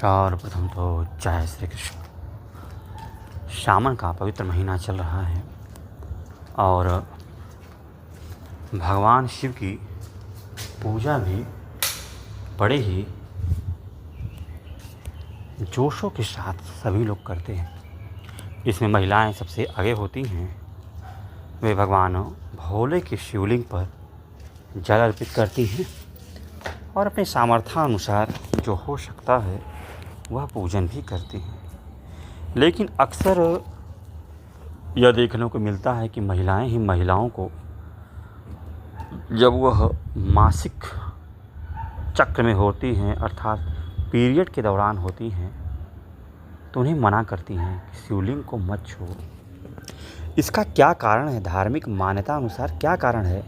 सर्वप्रथम तो जय श्री कृष्ण। सावन का पवित्र महीना चल रहा है और भगवान शिव की पूजा भी बड़े ही जोशों के साथ सभी लोग करते हैं। इसमें महिलाएं सबसे आगे होती हैं। वे भगवान भोले के शिवलिंग पर जल अर्पित करती हैं और अपने सामर्थ्यानुसार जो हो सकता है वह पूजन भी करती हैं। लेकिन अक्सर यह देखने को मिलता है कि महिलाएं ही महिलाओं को जब वह मासिक चक्र में होती हैं अर्थात पीरियड के दौरान होती हैं तो उन्हें मना करती हैं कि शिवलिंग को मत छुओ। इसका क्या कारण है? धार्मिक मान्यता अनुसार क्या कारण है?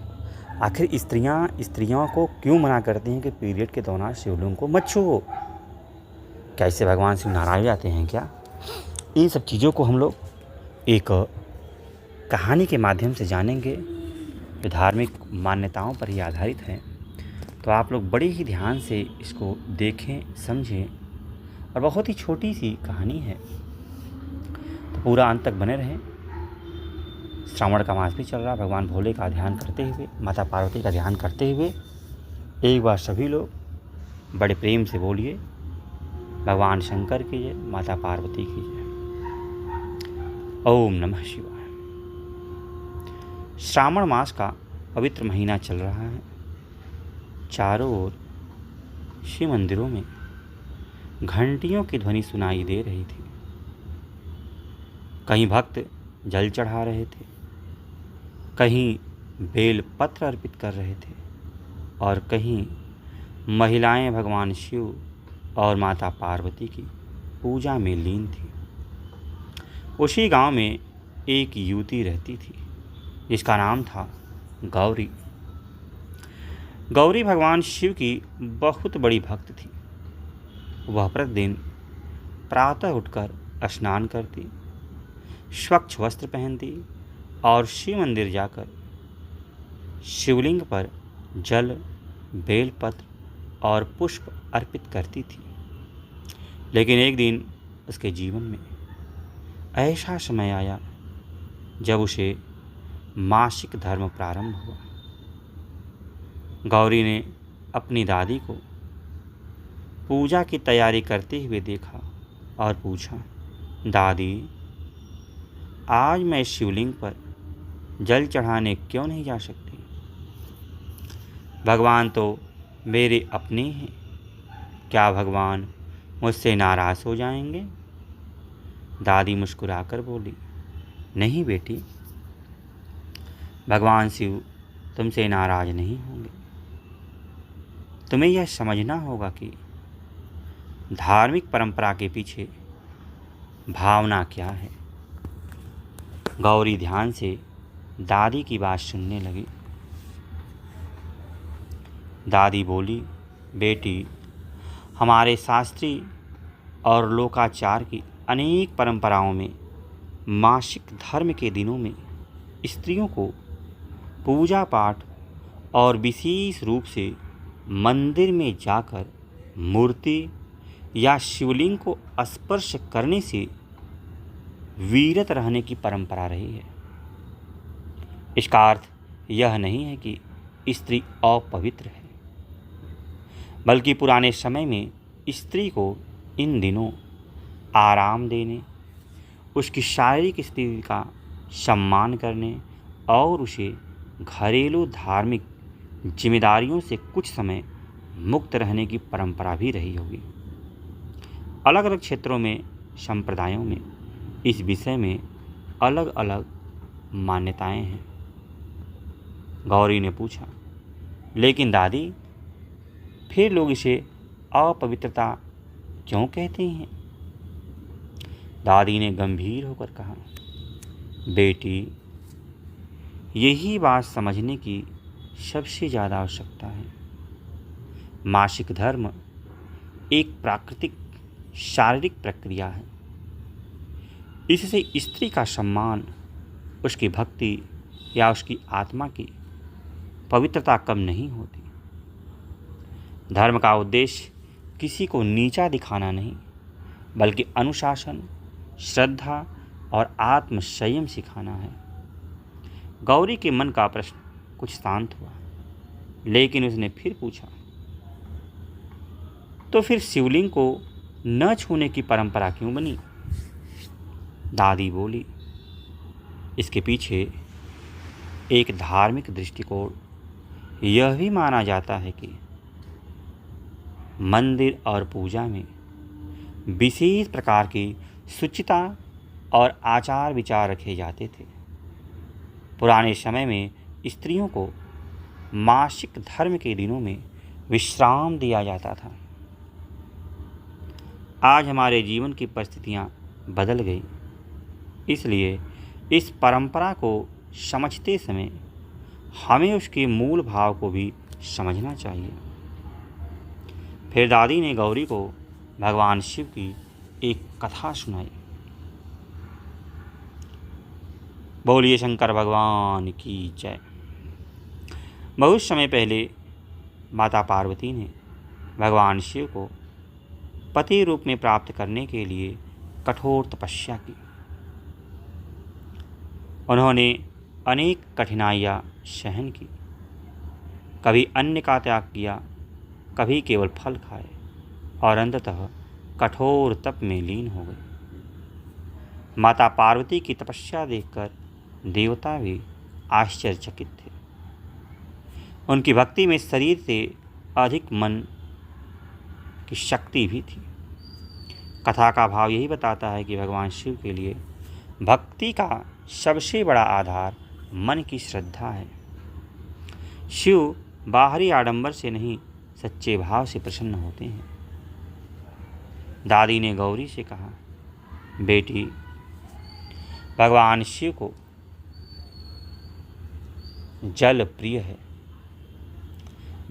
आखिर स्त्रियों को क्यों मना करती हैं कि पीरियड के दौरान शिवलिंग को मत छुओ? क्या इससे भगवान शिव नाराज आते हैं क्या? इन सब चीज़ों को हम लोग एक कहानी के माध्यम से जानेंगे जो धार्मिक मान्यताओं पर ही आधारित है। तो आप लोग बड़े ही ध्यान से इसको देखें, समझें और बहुत ही छोटी सी कहानी है तो पूरा अंत तक बने रहें। श्रावण का मास भी चल रहा, भगवान भोले का ध्यान करते हुए, माता पार्वती का ध्यान करते हुए एक बार सभी लोग बड़े प्रेम से बोलिए, भगवान शंकर की जय, माता पार्वती की जय। ओम नमः शिवाय। श्रावण मास का पवित्र महीना चल रहा है। चारों ओर शिव मंदिरों में घंटियों की ध्वनि सुनाई दे रही थी। कहीं भक्त जल चढ़ा रहे थे, कहीं बेल पत्र अर्पित कर रहे थे और कहीं महिलाएं भगवान शिव और माता पार्वती की पूजा में लीन थी। उसी गांव में एक युवती रहती थी जिसका नाम था गौरी। गौरी भगवान शिव की बहुत बड़ी भक्त थी। वह प्रतिदिन प्रातः उठकर स्नान करती, स्वच्छ वस्त्र पहनती और शिव मंदिर जाकर शिवलिंग पर जल, बेलपत्र और पुष्प अर्पित करती थी। लेकिन एक दिन उसके जीवन में ऐसा समय आया जब उसे मासिक धर्म प्रारंभ हुआ। गौरी ने अपनी दादी को पूजा की तैयारी करते हुए देखा और पूछा, दादी, आज मैं शिवलिंग पर जल चढ़ाने क्यों नहीं जा सकती? भगवान तो मेरे अपने हैं, क्या भगवान मुझसे नाराज़ हो जाएंगे? दादी मुस्कुराकर बोली, नहीं बेटी, भगवान शिव तुमसे नाराज़ नहीं होंगे। तुम्हें यह समझना होगा कि धार्मिक परंपरा के पीछे भावना क्या है। गौरी ध्यान से दादी की बात सुनने लगी। दादी बोली, बेटी, हमारे शास्त्री और लोकाचार की अनेक परंपराओं में मासिक धर्म के दिनों में स्त्रियों को पूजा पाठ और विशेष रूप से मंदिर में जाकर मूर्ति या शिवलिंग को स्पर्श करने से विरत रहने की परंपरा रही है। इसका अर्थ यह नहीं है कि स्त्री अपवित्र है, बल्कि पुराने समय में स्त्री को इन दिनों आराम देने, उसकी शारीरिक स्थिति का सम्मान करने और उसे घरेलू धार्मिक जिम्मेदारियों से कुछ समय मुक्त रहने की परंपरा भी रही होगी। अलग अलग क्षेत्रों में, संप्रदायों में इस विषय में अलग अलग मान्यताएं हैं। गौरी ने पूछा, लेकिन दादी, फिर लोग इसे अपवित्रता क्यों कहते हैं? दादी ने गंभीर होकर कहा, बेटी, यही बात समझने की सबसे ज़्यादा आवश्यकता है। मासिक धर्म एक प्राकृतिक शारीरिक प्रक्रिया है। इससे स्त्री का सम्मान, उसकी भक्ति या उसकी आत्मा की पवित्रता कम नहीं होती। धर्म का उद्देश्य किसी को नीचा दिखाना नहीं, बल्कि अनुशासन, श्रद्धा और आत्मसंयम सिखाना है। गौरी के मन का प्रश्न कुछ शांत हुआ, लेकिन उसने फिर पूछा, तो फिर शिवलिंग को न छूने की परंपरा क्यों बनी? दादी बोली, इसके पीछे एक धार्मिक दृष्टिकोण यह भी माना जाता है कि मंदिर और पूजा में विशेष प्रकार की शुचिता और आचार विचार रखे जाते थे। पुराने समय में स्त्रियों को मासिक धर्म के दिनों में विश्राम दिया जाता था। आज हमारे जीवन की परिस्थितियां बदल गई, इसलिए इस परंपरा को समझते समय हमें उसके मूल भाव को भी समझना चाहिए। फिर दादी ने गौरी को भगवान शिव की एक कथा सुनाई। बोलिए शंकर भगवान की जय। बहुत समय पहले माता पार्वती ने भगवान शिव को पति रूप में प्राप्त करने के लिए कठोर तपस्या की। उन्होंने अनेक कठिनाइयाँ सहन की, कभी अन्न का त्याग किया, कभी केवल फल खाए और अंततः कठोर तप में लीन हो गए। माता पार्वती की तपस्या देखकर देवता भी आश्चर्यचकित थे। उनकी भक्ति में शरीर से अधिक मन की शक्ति भी थी। कथा का भाव यही बताता है कि भगवान शिव के लिए भक्ति का सबसे बड़ा आधार मन की श्रद्धा है। शिव बाहरी आडंबर से नहीं, सच्चे भाव से प्रसन्न होते हैं। दादी ने गौरी से कहा, बेटी, भगवान शिव को जल प्रिय है,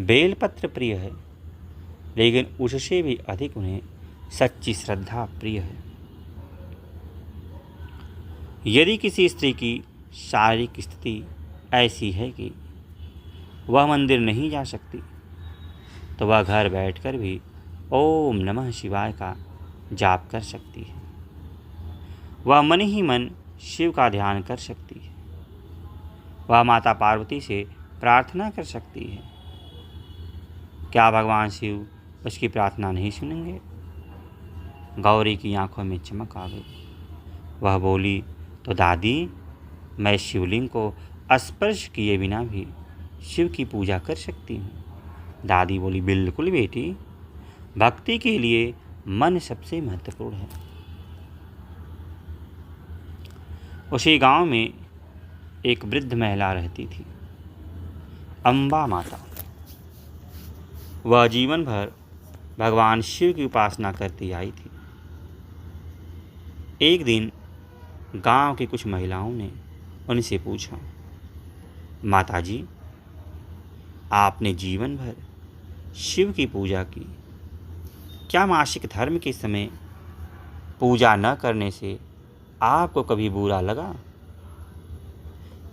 बेलपत्र प्रिय है, लेकिन उससे भी अधिक उन्हें सच्ची श्रद्धा प्रिय है। यदि किसी स्त्री की शारीरिक स्थिति ऐसी है कि वह मंदिर नहीं जा सकती, तो वह घर बैठकर भी ओम नमः शिवाय का जाप कर सकती है। वह मन ही मन शिव का ध्यान कर सकती है। वह माता पार्वती से प्रार्थना कर सकती है। क्या भगवान शिव उसकी प्रार्थना नहीं सुनेंगे? गौरी की आंखों में चमक आ गई। वह बोली, तो दादी, मैं शिवलिंग को स्पर्श किए बिना भी शिव की पूजा कर सकती हूँ। दादी बोली, बिल्कुल बेटी, भक्ति के लिए मन सबसे महत्वपूर्ण है। उसी गांव में एक वृद्ध महिला रहती थी, अम्बा माता। वह जीवन भर भगवान शिव की उपासना करती आई थी। एक दिन गांव की कुछ महिलाओं ने उनसे पूछा, माताजी, आपने जीवन भर शिव की पूजा की, क्या मासिक धर्म के समय पूजा न करने से आपको कभी बुरा लगा?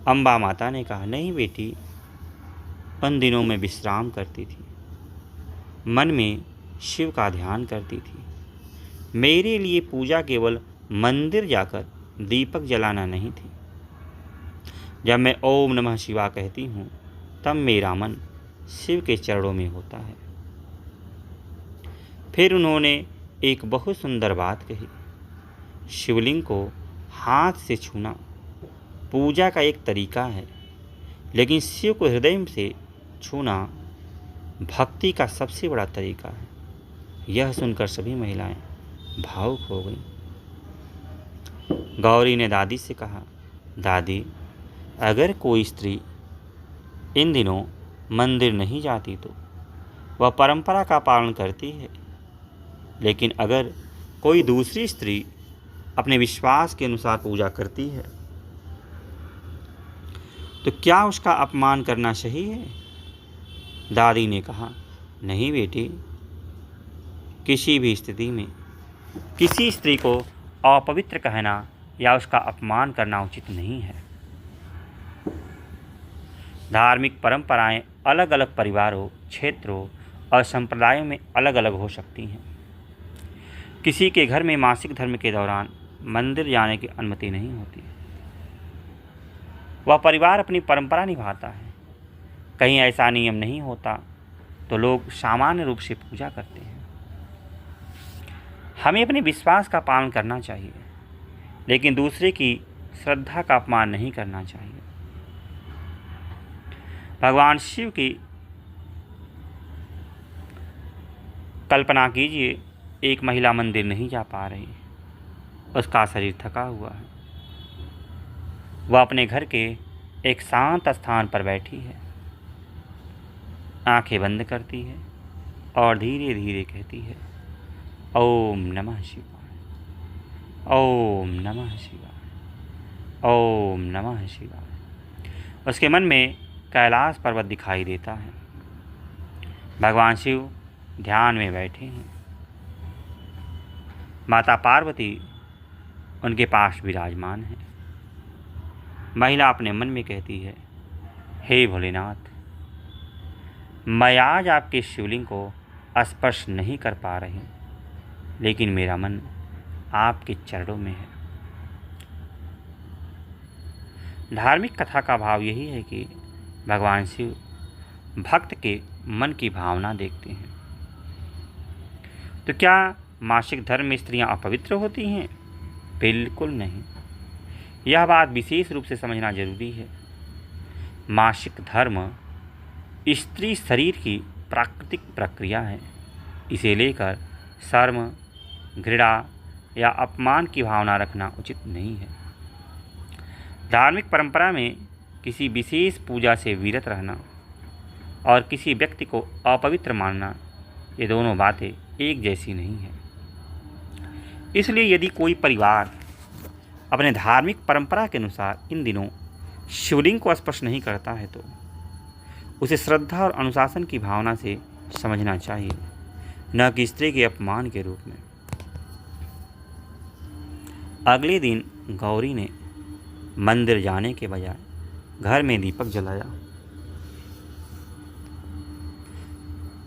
अम्बा माता ने कहा, नहीं बेटी, उन दिनों में विश्राम करती थी, मन में शिव का ध्यान करती थी। मेरे लिए पूजा केवल मंदिर जाकर दीपक जलाना नहीं थी। जब मैं ओम नमः शिवाय कहती हूँ, तब मेरा मन शिव के चरणों में होता है। फिर उन्होंने एक बहुत सुंदर बात कही, शिवलिंग को हाथ से छूना पूजा का एक तरीका है, लेकिन शिव को हृदय से छूना भक्ति का सबसे बड़ा तरीका है। यह सुनकर सभी महिलाएं भावुक हो गईं। गौरी ने दादी से कहा, दादी, अगर कोई स्त्री इन दिनों मंदिर नहीं जाती तो वह परंपरा का पालन करती है, लेकिन अगर कोई दूसरी स्त्री अपने विश्वास के अनुसार पूजा करती है तो क्या उसका अपमान करना सही है? दादी ने कहा, नहीं बेटी, किसी भी स्थिति में किसी स्त्री को अपवित्र कहना या उसका अपमान करना उचित नहीं है। धार्मिक परंपराएं अलग अलग परिवारों, क्षेत्रों और संप्रदायों में अलग अलग हो सकती हैं। किसी के घर में मासिक धर्म के दौरान मंदिर जाने की अनुमति नहीं होती। वह परिवार अपनी परंपरा निभाता है। कहीं ऐसा नियम नहीं होता तो लोग सामान्य रूप से पूजा करते हैं। हमें अपने विश्वास का पालन करना चाहिए, लेकिन दूसरे की श्रद्धा का अपमान नहीं करना चाहिए। भगवान शिव की कल्पना कीजिए, एक महिला मंदिर नहीं जा पा रही, उसका शरीर थका हुआ है। वह अपने घर के एक शांत स्थान पर बैठी है, आंखें बंद करती है और धीरे धीरे कहती है, ओम नमः शिवाय, ओम नमः शिवाय, ओम नमः शिवाय। उसके मन में कैलाश पर्वत दिखाई देता है। भगवान शिव ध्यान में बैठे हैं। माता पार्वती उनके पास विराजमान है। महिला अपने मन में कहती है, हे भोलेनाथ, मैं आज आपके शिवलिंग को स्पर्श नहीं कर पा रही, लेकिन मेरा मन आपके चरणों में है। धार्मिक कथा का भाव यही है कि भगवान शिव भक्त के मन की भावना देखते हैं। तो क्या मासिक धर्म में स्त्रियां अपवित्र होती हैं? बिल्कुल नहीं। यह बात विशेष रूप से समझना जरूरी है। मासिक धर्म स्त्री शरीर की प्राकृतिक प्रक्रिया है। इसे लेकर शर्म, घृणा या अपमान की भावना रखना उचित नहीं है। धार्मिक परंपरा में किसी विशेष पूजा से विरत रहना और किसी व्यक्ति को अपवित्र मानना, ये दोनों बातें एक जैसी नहीं है। इसलिए यदि कोई परिवार अपने धार्मिक परंपरा के अनुसार इन दिनों शिवलिंग को स्पर्श नहीं करता है तो उसे श्रद्धा और अनुशासन की भावना से समझना चाहिए, न कि स्त्री के अपमान के रूप में। अगले दिन गौरी ने मंदिर जाने के बजाय घर में दीपक जलाया।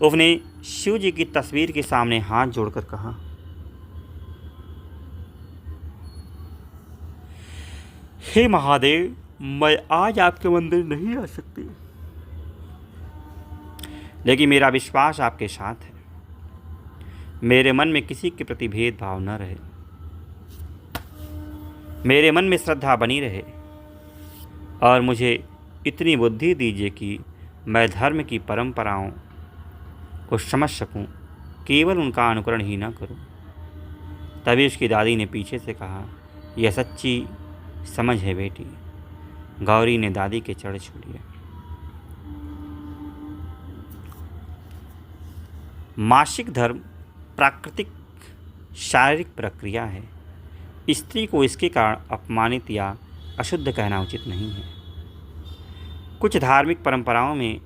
उसने शिव जी की तस्वीर के सामने हाथ जोड़कर कहा, हे महादेव, मैं आज आपके मंदिर नहीं आ सकती, लेकिन मेरा विश्वास आपके साथ है। मेरे मन में किसी के प्रति भेदभाव न रहे, मेरे मन में श्रद्धा बनी रहे और मुझे इतनी बुद्धि दीजिए कि मैं धर्म की परंपराओं को समझ सकूं, केवल उनका अनुकरण ही न करूं। तभी उसकी दादी ने पीछे से कहा, यह सच्ची समझ है बेटी। गौरी ने दादी के चरण छू लिए। मासिक धर्म प्राकृतिक शारीरिक प्रक्रिया है। स्त्री को इसके कारण अपमानित या अशुद्ध कहना उचित नहीं है। कुछ धार्मिक परंपराओं में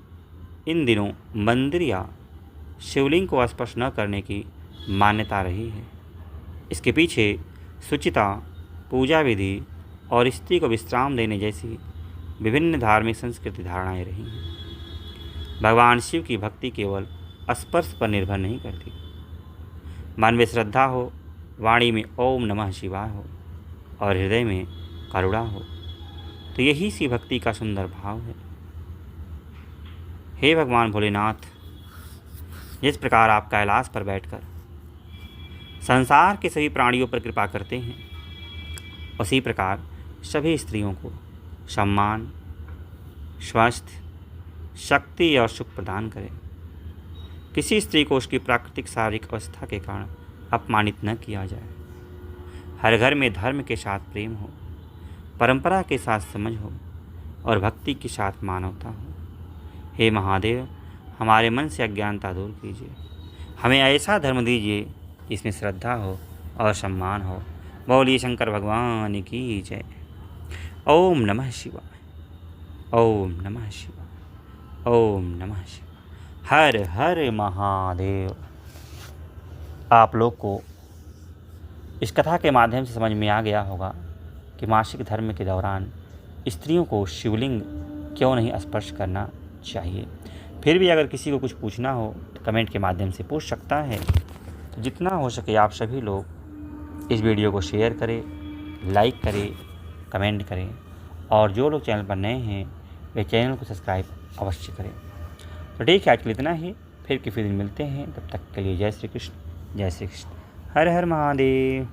इन दिनों मंदिर या शिवलिंग को स्पर्श न करने की मान्यता रही है। इसके पीछे शुचिता, पूजा विधि और स्त्री को विश्राम देने जैसी विभिन्न धार्मिक संस्कृति धारणाएं रही हैं। भगवान शिव की भक्ति केवल स्पर्श पर निर्भर नहीं करती। मन में श्रद्धा हो, वाणी में ओम नमः शिवाय हो और हृदय में करुणा हो, तो यही सी भक्ति का सुंदर भाव है। हे भगवान भोलेनाथ, जिस प्रकार आप कैलाश पर बैठकर संसार के सभी प्राणियों पर कृपा करते हैं, उसी प्रकार सभी स्त्रियों को सम्मान, स्वास्थ्य, शक्ति और सुख प्रदान करें। किसी स्त्री को उसकी प्राकृतिक शारीरिक अवस्था के कारण अपमानित न किया जाए। हर घर में धर्म के साथ प्रेम हो, परंपरा के साथ समझ हो और भक्ति के साथ मानवता हो। हे महादेव, हमारे मन से अज्ञानता दूर कीजिए। हमें ऐसा धर्म दीजिए जिसमें श्रद्धा हो और सम्मान हो। बोलिए शंकर भगवान की जय। ओम नमः शिवाय, ओम नमः शिवाय, ओम नमः शिवाय। हर हर महादेव। आप लोग को इस कथा के माध्यम से समझ में आ गया होगा कि मासिक धर्म के दौरान स्त्रियों को शिवलिंग क्यों नहीं स्पर्श करना चाहिए। फिर फिर भी अगर किसी को कुछ पूछना हो तो कमेंट के माध्यम से पूछ सकता है। तो जितना हो सके आप सभी लोग इस वीडियो को शेयर करें, लाइक करें, कमेंट करें, और जो लोग चैनल पर नए हैं वे चैनल को सब्सक्राइब अवश्य करें। तो ठीक है, आज के लिए इतना ही। फिर किसी दिन मिलते हैं, तब तक के लिए जय श्री कृष्ण, जय श्री कृष्ण, हर हर महादेव।